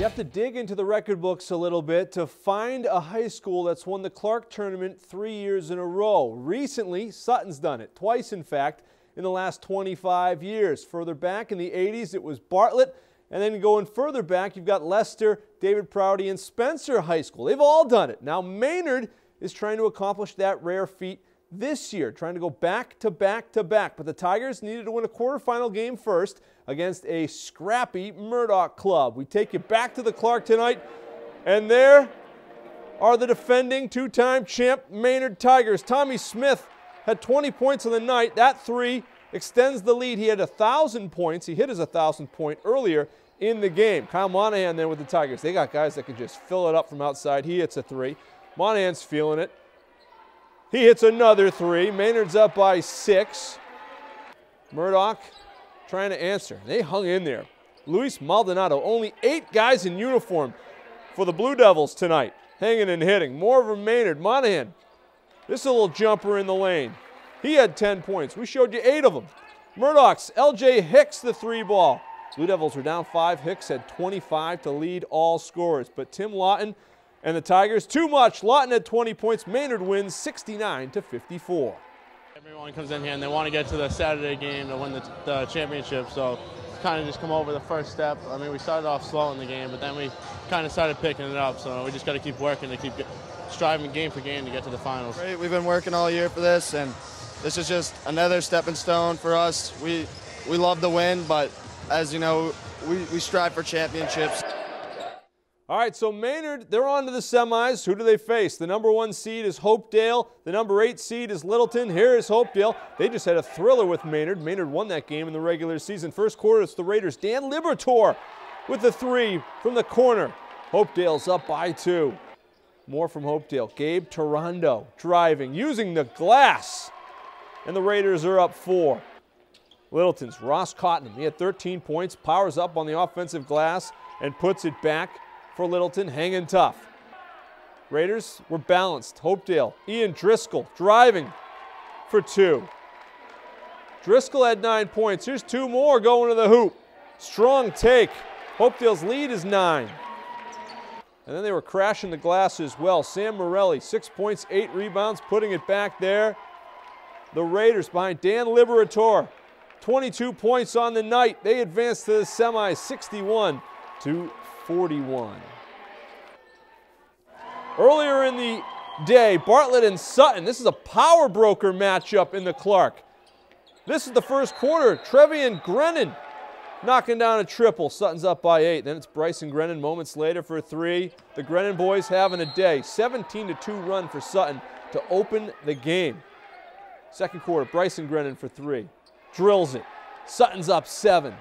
You have to dig into the record books a little bit to find a high school that's won the Clark tournament 3 years in a row. Recently, Sutton's done it, twice in fact, in the last 25 years. Further back in the 80s, it was Bartlett, and then going further back, you've got Leicester, David Prouty, and Spencer High School. They've all done it. Now Maynard is trying to accomplish that rare feat this year, trying to go back to back to back. But the Tigers needed to win a quarterfinal game first against a scrappy Murdock club. We take you back to the Clark tonight, and there are the defending two-time champ Maynard Tigers. Tommy Smith had 20 points on the night. That three extends the lead. He had 1,000 points. He hit his 1,000th point earlier in the game. Kyle Monahan then with the Tigers. They got guys that can just fill it up from outside. He hits a three. Monahan's feeling it. He hits another three. Maynard's up by 6. Murdock trying to answer. They hung in there. Luis Maldonado, only 8 guys in uniform for the Blue Devils tonight, hanging and hitting. More from Maynard. Monahan, this is a little jumper in the lane. He had 10 points. We showed you 8 of them. Murdock's L.J. Hicks the 3-ball. Blue Devils were down 5. Hicks had 25 to lead all scorers. But Tim Lawton and the Tigers, too much. Lawton had 20 points. Maynard wins 69-54. Everyone comes in here and they want to get to the Saturday game to win the championship, so kind of just come over the first step. I mean, we started off slow in the game, but then we kind of started picking it up, so we just got to keep working to keep striving game for game to get to the finals. Great. We've been working all year for this, and this is just another stepping stone for us. We love the win, but as you know, we strive for championships. All right, so Maynard, they're on to the semis. Who do they face? The number 1 seed is Hopedale. The number 8 seed is Littleton. Here is Hopedale. They just had a thriller with Maynard. Maynard won that game in the regular season. First quarter, it's the Raiders. Dan Liberatore with the 3 from the corner. Hopedale's up by 2. More from Hopedale. Gabe Tarondo driving, using the glass. And the Raiders are up 4. Littleton's Ross Cotton. He had 13 points, powers up on the offensive glass, and puts it back for Littleton, hanging tough. Raiders were balanced. Hopedale, Ian Driscoll driving for 2. Driscoll had 9 points. Here's 2 more going to the hoop. Strong take. Hopedale's lead is 9. And then they were crashing the glass as well. Sam Morelli, 6 points, 8 rebounds, putting it back there. The Raiders behind Dan Liberatore, 22 points on the night. They advanced to the semis, 61-41. Earlier in the day, Bartlett and Sutton. This is a power broker matchup in the Clark. This is the first quarter. Trevian Grennan knocking down a triple. Sutton's up by 8. Then it's Bryson Grennan moments later for 3. The Grennan boys having a day. 17-2 run for Sutton to open the game. Second quarter, Bryson Grennan for 3. Drills it. Sutton's up 7.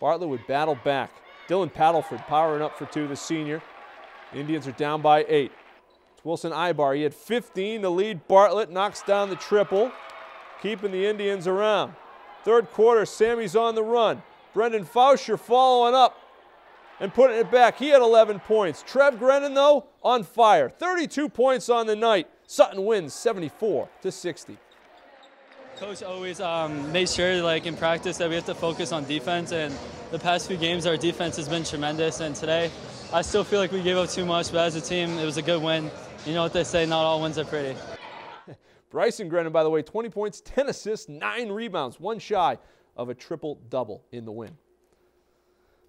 Bartlett would battle back. Dylan Paddleford powering up for 2, the senior. The Indians are down by 8. It's Wilson Ibar. He had 15 to lead Bartlett. Knocks down the triple, keeping the Indians around. Third quarter, Sammy's on the run. Brendan Fauscher following up and putting it back. He had 11 points. Trev Grennan, though, on fire. 32 points on the night. Sutton wins 74-60. Coach always makes sure, like in practice, that we have to focus on defense. And the past few games, our defense has been tremendous. And today, I still feel like we gave up too much. But as a team, it was a good win. You know what they say, not all wins are pretty. Bryson Grennan, by the way, 20 points, 10 assists, 9 rebounds, 1 shy of a triple-double in the win.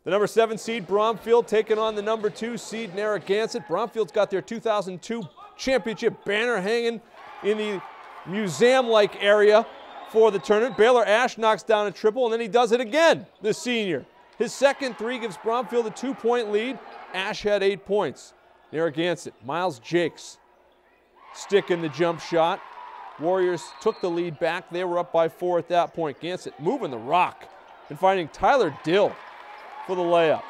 The number 7 seed, Bromfield, taking on the number 2 seed, Narragansett. Bromfield's got their 2002 championship banner hanging in the museum-like area for the tournament. Baylor Ash knocks down a triple, and then he does it again, the senior. His second 3 gives Bromfield a 2-point lead. Ash had 8 points. Narragansett, Miles Jakes sticking the jump shot. Warriors took the lead back. They were up by 4 at that point. Gansett moving the rock and finding Tyler Dill for the layup.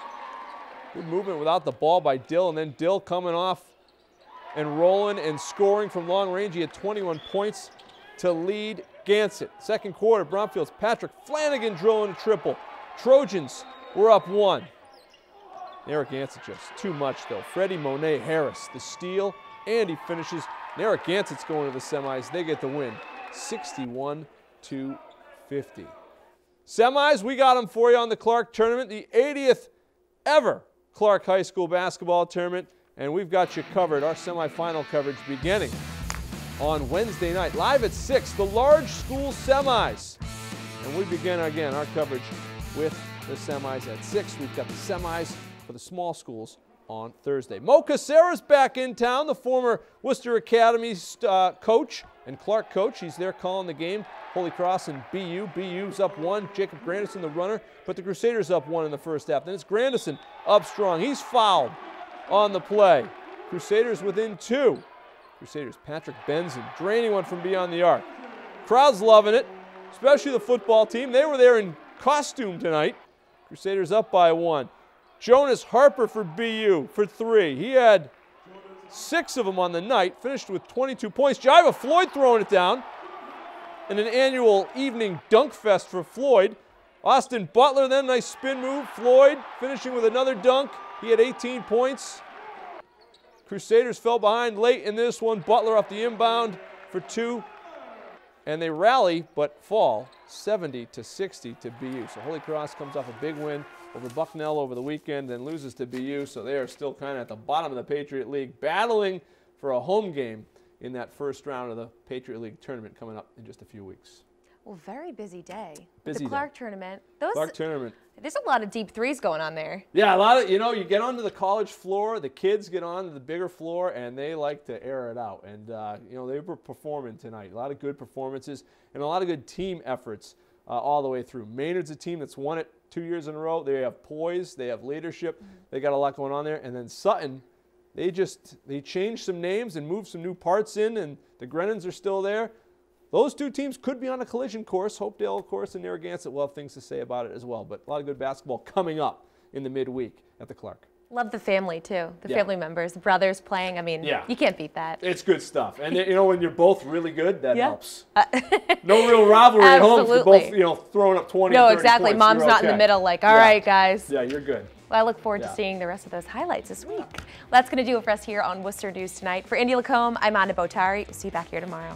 Good movement without the ball by Dill, and then Dill coming off and rolling and scoring from long range. He had 21 points to lead Gansett. Second quarter, Bromfield's Patrick Flanagan drilling a triple. Trojans were up 1. Narragansett just too much, though. Freddie Monet Harris, the steal, and he finishes. Narragansett's going to the semis. They get the win, 61-50. Semis, we got them for you on the Clark tournament. The 80th ever Clark High School basketball tournament, and we've got you covered. Our semifinal coverage beginning on Wednesday night, live at 6, the large school semis. And we begin again our coverage with the semis at 6. We've got the semis for the small schools on Thursday. Mo Casera's back in town, the former Worcester Academy's coach and Clark coach. He's there calling the game. Holy Cross and BU. BU's up 1. Jacob Grandison, the runner, but the Crusaders up 1 in the first half. Then it's Grandison up strong. He's fouled on the play. Crusaders within 2. Crusaders, Patrick Benson, draining one from beyond the arc. Crowd's loving it, especially the football team. They were there in costume tonight. Crusaders up by 1. Jonas Harper for BU for 3. He had 6 of them on the night, finished with 22 points. Jiva Floyd throwing it down in an annual evening dunk fest for Floyd. Austin Butler then, nice spin move. Floyd finishing with another dunk. He had 18 points. Crusaders fell behind late in this one. Butler off the inbound for 2. And they rally but fall 70-60 to BU. So Holy Cross comes off a big win over Bucknell over the weekend, then loses to BU. So they are still kind of at the bottom of the Patriot League, battling for a home game in that first round of the Patriot League tournament coming up in just a few weeks. Well, very busy day. Busy the Clark day. tournament. Clark tournament. There's a lot of deep threes going on there. Yeah, a lot of, you get onto the college floor, the kids get onto the bigger floor, and they like to air it out. And, they were performing tonight. A lot of good performances and a lot of good team efforts all the way through. Maynard's a team that's won it 2 years in a row. They have poise. They have leadership. They got a lot going on there. And then Sutton, they changed some names and moved some new parts in, and the Grennans are still there. Those two teams could be on a collision course. Hopedale, of course, and Narragansett will have things to say about it as well. But a lot of good basketball coming up in the midweek at the Clark. Love the family, too. The family members, the brothers playing. I mean, you can't beat that. It's good stuff. And, when you're both really good, that helps. No real rivalry at home for both, throwing up 20 No, 30 exactly. points. Mom's You're not in the middle like, all right, guys. Yeah, you're good. Well, I look forward to seeing the rest of those highlights this week. Well, that's going to do it for us here on Worcester News Tonight. For Indy Lacombe, I'm Anna Botari. See you back here tomorrow.